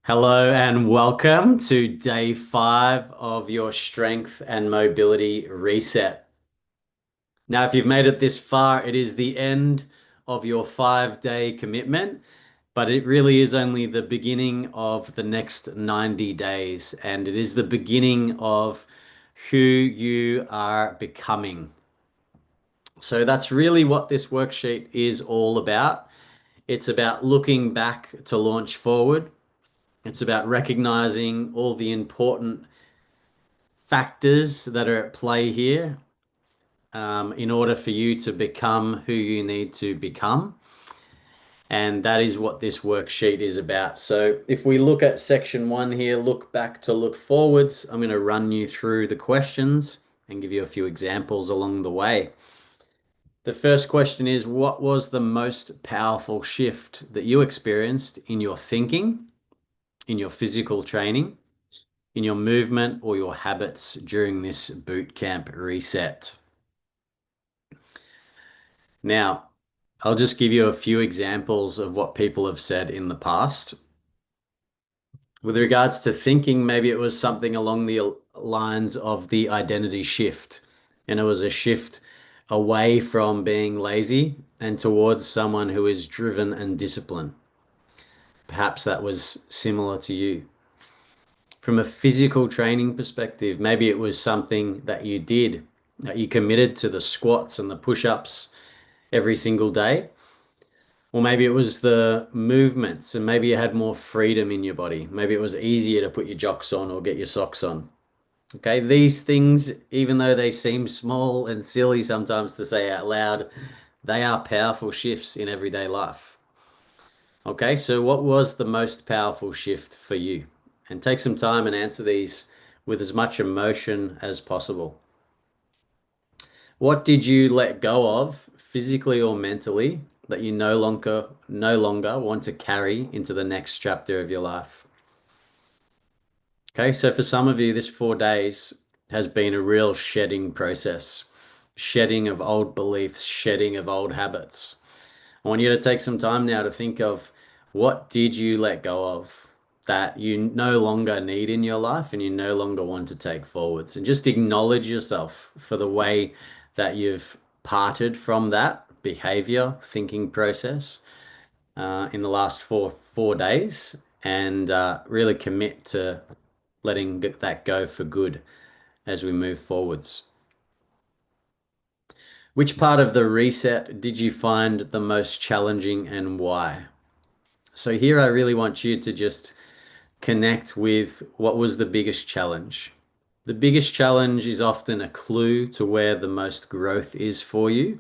Hello and welcome to day 5 of your strength and mobility reset. Now, if you've made it this far, it is the end of your 5-day commitment, but it really is only the beginning of the next 90 days, and it is the beginning of who you are becoming. So that's really what this worksheet is all about. It's about looking back to launch forward. It's about recognizing all the important factors that are at play here in order for you to become who you need to become. And that is what this worksheet is about. So if we look at section 1 here, look back to look forwards, I'm going to run you through the questions and give you a few examples along the way. The first question is, what was the most powerful shift that you experienced in your thinking, in your physical training, in your movement, or your habits during this boot camp reset? Now, I'll just give you a few examples of what people have said in the past. With regards to thinking, maybe it was something along the lines of the identity shift, and it was a shift away from being lazy and towards someone who is driven and disciplined. Perhaps that was similar to you. From a physical training perspective, maybe it was something that you did, that you committed to the squats and the push-ups every single day. Or maybe it was the movements and maybe you had more freedom in your body. Maybe it was easier to put your jocks on or get your socks on. Okay, these things, even though they seem small and silly sometimes to say out loud, they are powerful shifts in everyday life. Okay, so what was the most powerful shift for you? And take some time and answer these with as much emotion as possible. What did you let go of, physically or mentally, that you no longer want to carry into the next chapter of your life? Okay, so for some of you, this 4 days has been a real shedding process, shedding of old beliefs, shedding of old habits. I want you to take some time now to think of what did you let go of that you no longer need in your life and you no longer want to take forwards, and just acknowledge yourself for the way that you've parted from that behavior thinking process in the last four days, and really commit to letting that go for good as we move forwards. Which part of the reset did you find the most challenging and why? So here I really want you to just connect with what was the biggest challenge. The biggest challenge is often a clue to where the most growth is for you.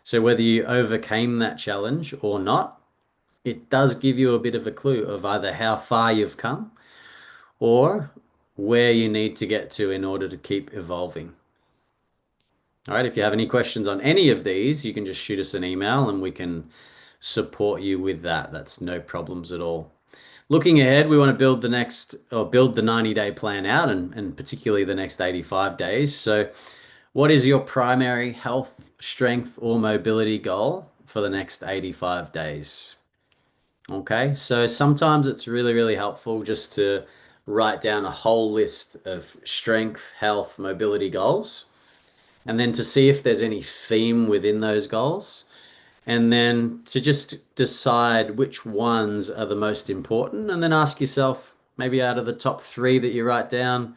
So whether you overcame that challenge or not, it does give you a bit of a clue of either how far you've come or where you need to get to in order to keep evolving. All right, if you have any questions on any of these, you can just shoot us an email and we can support you with that. That's no problems at all. Looking ahead, we want to build the 90-day plan out, and particularly the next 85 days. So, what is your primary health, strength, or mobility goal for the next 85 days? Okay, so sometimes it's really, really helpful just to write down a whole list of strength, health, mobility goals, and then to see if there's any theme within those goals, and then to just decide which ones are the most important, and then ask yourself, maybe out of the top three that you write down,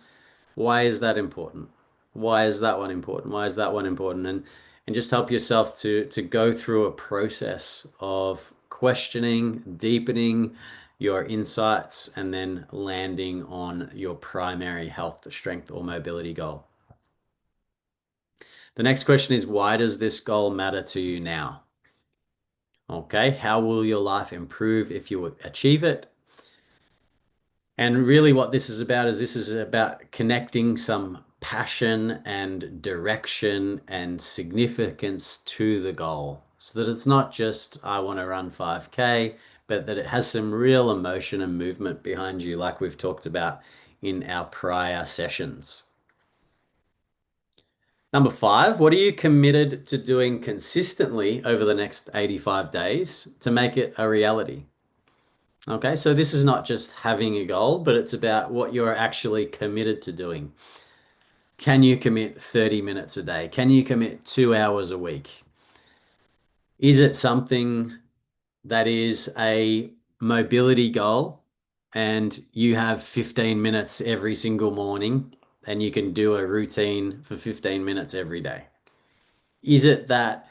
why is that important? Why is that one important? Why is that one important? And just help yourself to go through a process of questioning, deepening your insights, and then landing on your primary health, strength, or mobility goal. The next question is, why does this goal matter to you now? Okay, how will your life improve if you achieve it? And really, what this is about connecting some passion and direction and significance to the goal, so that it's not just I want to run 5K, but that it has some real emotion and movement behind you, like we've talked about in our prior sessions. Number 5, what are you committed to doing consistently over the next 85 days to make it a reality? Okay, so this is not just having a goal, but it's about what you're actually committed to doing. Can you commit 30 minutes a day? Can you commit 2 hours a week? Is it something that is a mobility goal and you have 15 minutes every single morning and you can do a routine for 15 minutes every day? Is it that,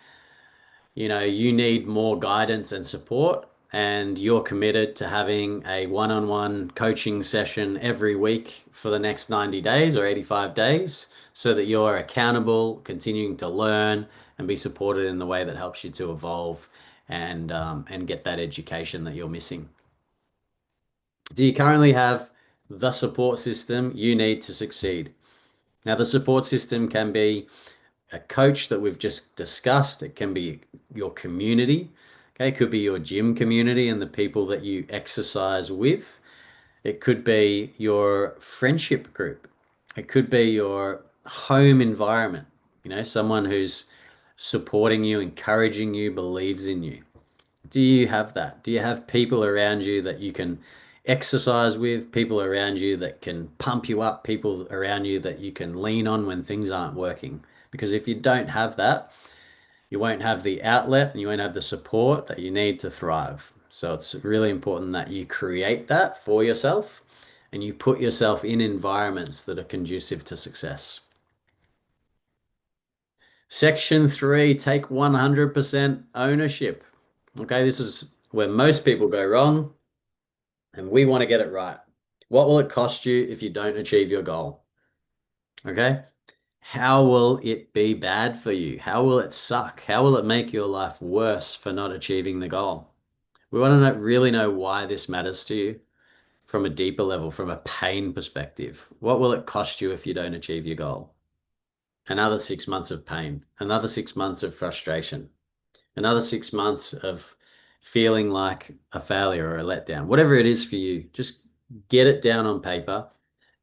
you need more guidance and support and you're committed to having a one-on-one coaching session every week for the next 90 days or 85 days so that you're accountable, continuing to learn and be supported in the way that helps you to evolve and get that education that you're missing? Do you currently have the support system you need to succeed? Now, the support system can be a coach that we've just discussed. It can be your community. Okay, it could be your gym community and the people that you exercise with. It could be your friendship group. It could be your home environment. Someone who's supporting you, encouraging you, believes in you. Do you have that? Do you have people around you that you can exercise with, people around you that can pump you up, people around you that you can lean on when things aren't working? Because if you don't have that, you won't have the outlet and you won't have the support that you need to thrive. So it's really important that you create that for yourself and you put yourself in environments that are conducive to success. Section three, take 100% ownership. Okay, this is where most people go wrong, and we want to get it right. What will it cost you if you don't achieve your goal? Okay, how will it be bad for you? How will it suck? How will it make your life worse for not achieving the goal? We want to really know why this matters to you from a deeper level, from a pain perspective. What will it cost you if you don't achieve your goal? Another 6 months of pain, another 6 months of frustration, another 6 months of feeling like a failure or a letdown. Whatever it is for you, just get it down on paper,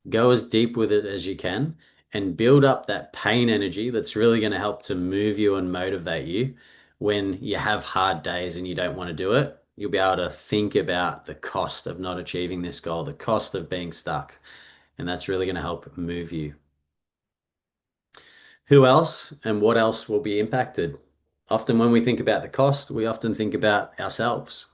go as deep with it as you can, and build up that pain energy that's really going to help to move you and motivate you when you have hard days and you don't want to do it. You'll be able to think about the cost of not achieving this goal, the cost of being stuck, and that's really going to help move you. Who else and what else will be impacted? Often, when we think about the cost, we often think about ourselves.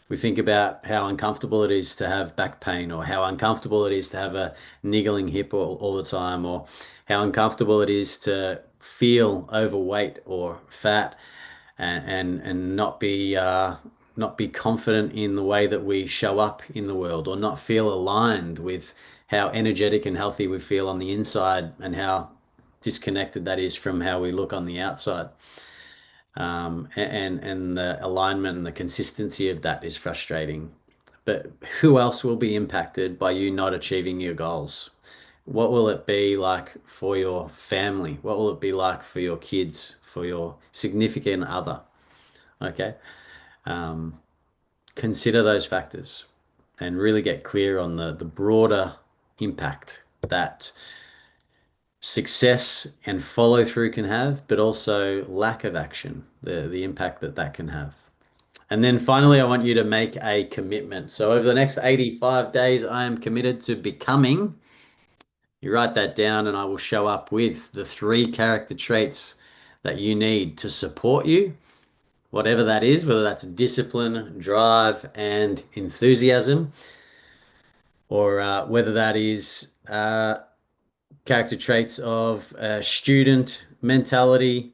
We think about how uncomfortable it is to have back pain, or how uncomfortable it is to have a niggling hip all the time, or how uncomfortable it is to feel overweight or fat and not be confident in the way that we show up in the world, or not feel aligned with how energetic and healthy we feel on the inside and how disconnected that is from how we look on the outside. And the alignment and the consistency of that is frustrating. But who else will be impacted by you not achieving your goals? What will it be like for your family? What will it be like for your kids, for your significant other? Okay. Um, Consider those factors and really get clear on the broader impact that success and follow through can have, but also lack of action, the impact that that can have. And then finally, I want you to make a commitment. So over the next 85 days, I am committed to becoming. You write that down, and I will show up with the three character traits that you need to support you, whatever that is, whether that's discipline, drive, and enthusiasm, or whether that is character traits of student mentality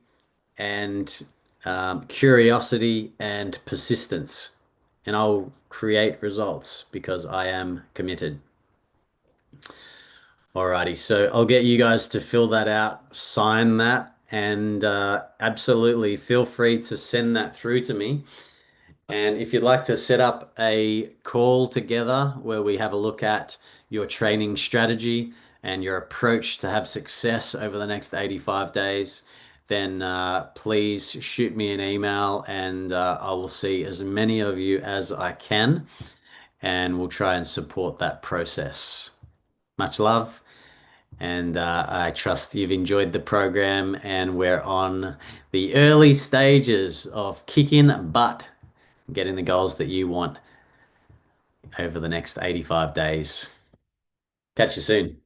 and curiosity and persistence. And I'll create results because I am committed. Alrighty, so I'll get you guys to fill that out, sign that, and absolutely feel free to send that through to me. And if you'd like to set up a call together where we have a look at your training strategy and your approach to have success over the next 85 days, then please shoot me an email and I will see as many of you as I can and we'll try and support that process. Much love. And I trust you've enjoyed the program, and we're on the early stages of kicking butt, getting the goals that you want. over the next 85 days. Catch you soon.